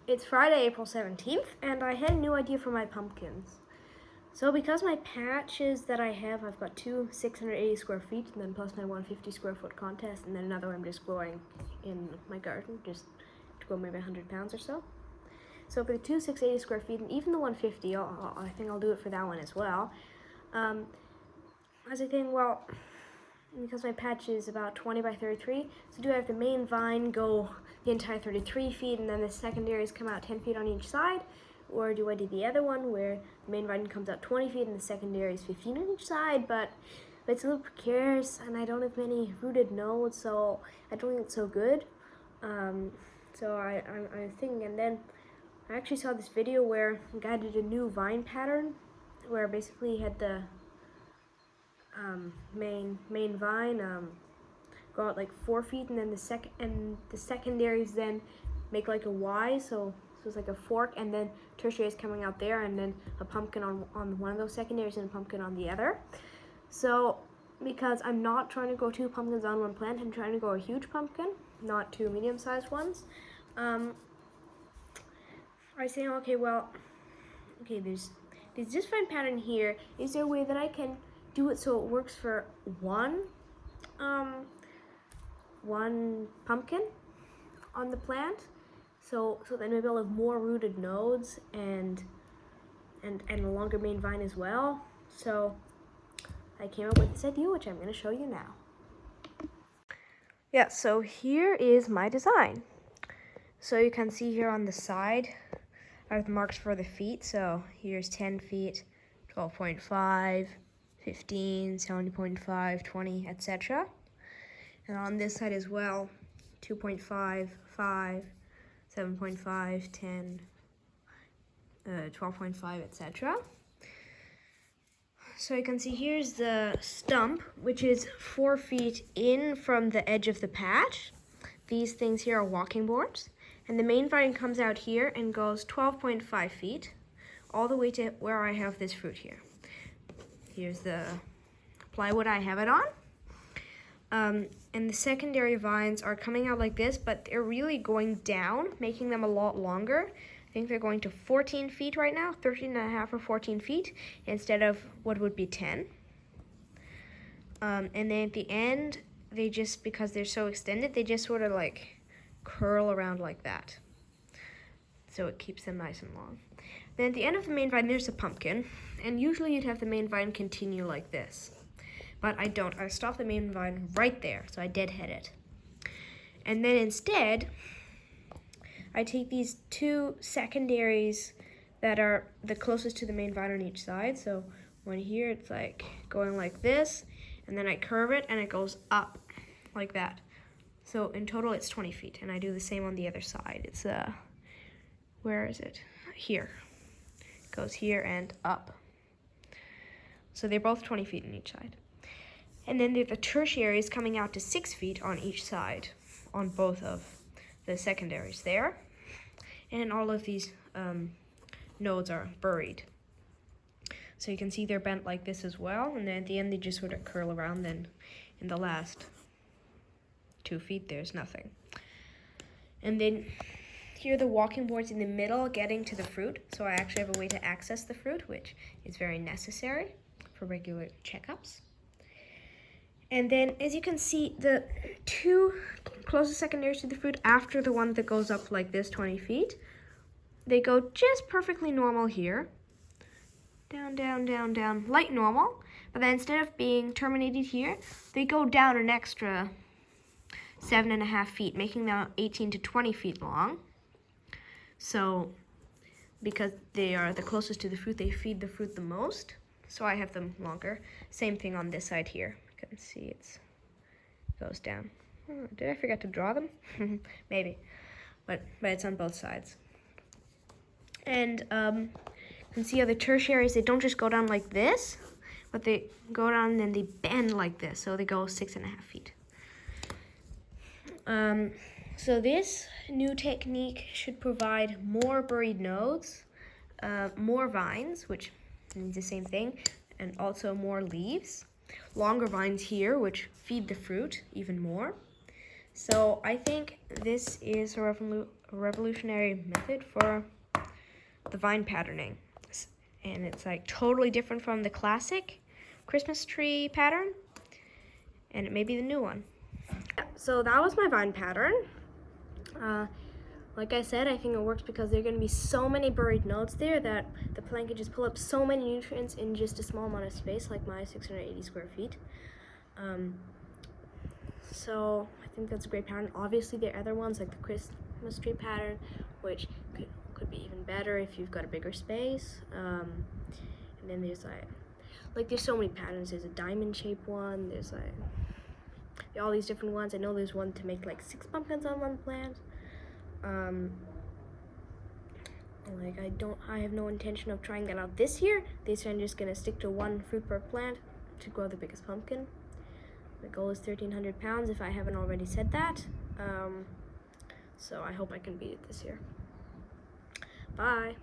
It's Friday, April 17th, and I had a new idea for my pumpkins. So because my patches that I have, I've got two 680 square feet, and then plus my 150 square foot contest, and then another I'm just growing in my garden, just to grow maybe 100 pounds or so. So for the two 680 square feet, and even the 150, I think I'll do it for that one as well. I was thinking, well, because my patch is about 20 by 33, so do I have the main vine go the entire 33 feet and then the secondaries come out 10 feet on each side? Or do I do the other one where the main vine comes out 20 feet and the secondary is 15 on each side? But it's a little precarious and I don't have many rooted nodes, so I don't think it's so good. So I'm thinking, and then I actually saw this video where a guy did a new vine pattern where basically he had the main vine go out like 4 feet, and then the secondaries then make like a Y, so it's like a fork, and then tertiary is coming out there, and then a pumpkin on one of those secondaries and a pumpkin on the other. So because I'm not trying to grow two pumpkins on one plant, I'm trying to grow a huge pumpkin, not two medium-sized ones. I was saying, okay, there's this vine pattern here. Is there a way that I can do it so it works for one pumpkin on the plant, so then maybe I'll have more rooted nodes and a longer main vine as well. So I came up with this idea, which I'm going to show you now. Yeah, so here is my design. So you can see here on the side I have the marks for the feet. So here's 10 feet, 12.5, 15, 70.5, 20, etc. And on this side as well, 2.5, 5, 7.5, 10, 12.5, etc. So you can see here's the stump, which is 4 feet in from the edge of the patch. These things here are walking boards. And the main vine comes out here and goes 12.5 feet, all the way to where I have this fruit here. Here's the plywood I have it on. And the secondary vines are coming out like this, but they're really going down, making them a lot longer. I think they're going to 14 feet right now, 13.5 or 14 feet, instead of what would be 10. And then at the end, they just, because they're so extended, they just sort of like curl around like that. So it keeps them nice and long. Then at the end of the main vine, there's a pumpkin, and usually you'd have the main vine continue like this. But I don't. I stop the main vine right there, so I deadhead it. And then instead, I take these two secondaries that are the closest to the main vine on each side. So one here, it's like going like this, and then I curve it, and it goes up like that. So in total, it's 20 feet, and I do the same on the other side. It's, where is it? Here. It goes here and up. So they're both 20 feet on each side. And then the tertiaries coming out to 6 feet on each side, on both of the secondaries there. And all of these nodes are buried. So you can see they're bent like this as well, and then at the end they just sort of curl around. Then in the last 2 feet there's nothing. And then here are the walking boards in the middle getting to the fruit. So I actually have a way to access the fruit, which is very necessary for regular checkups. And then, as you can see, the two closest secondaries to the fruit after the one that goes up like this, 20 feet, they go just perfectly normal here. Down, down, down, down, like normal. But then instead of being terminated here, they go down an extra 7.5 feet, making them 18 to 20 feet long. So, because they are the closest to the fruit, they feed the fruit the most. So I have them longer. Same thing on this side here. You can see it goes down. Oh, did I forget to draw them? Maybe, but it's on both sides. And you can see how the tertiaries, they don't just go down like this, but they go down and then they bend like this, so they go 6.5 feet. So this new technique should provide more buried nodes, more vines, which means the same thing, and also more leaves. Longer vines here, which feed the fruit even more. So I think this is a a revolutionary method for the vine patterning. And it's like totally different from the classic Christmas tree pattern. And it may be the new one. So that was my vine pattern. Like I said, I think it works because there are going to be so many buried nodes there that the plant can just pull up so many nutrients in just a small amount of space, like my 680 square feet. So I think that's a great pattern. Obviously, there are other ones like the Christmas tree pattern, which could be even better if you've got a bigger space. And then there's like there's so many patterns. There's a diamond-shaped one. There's all these different ones. I know there's one to make like 6 pumpkins on one plant. I have no intention of trying that out this year. This year I'm just gonna stick to 1 fruit per plant to grow the biggest pumpkin. My goal is 1,300 pounds if I haven't already said that. So I hope I can beat it this year. Bye.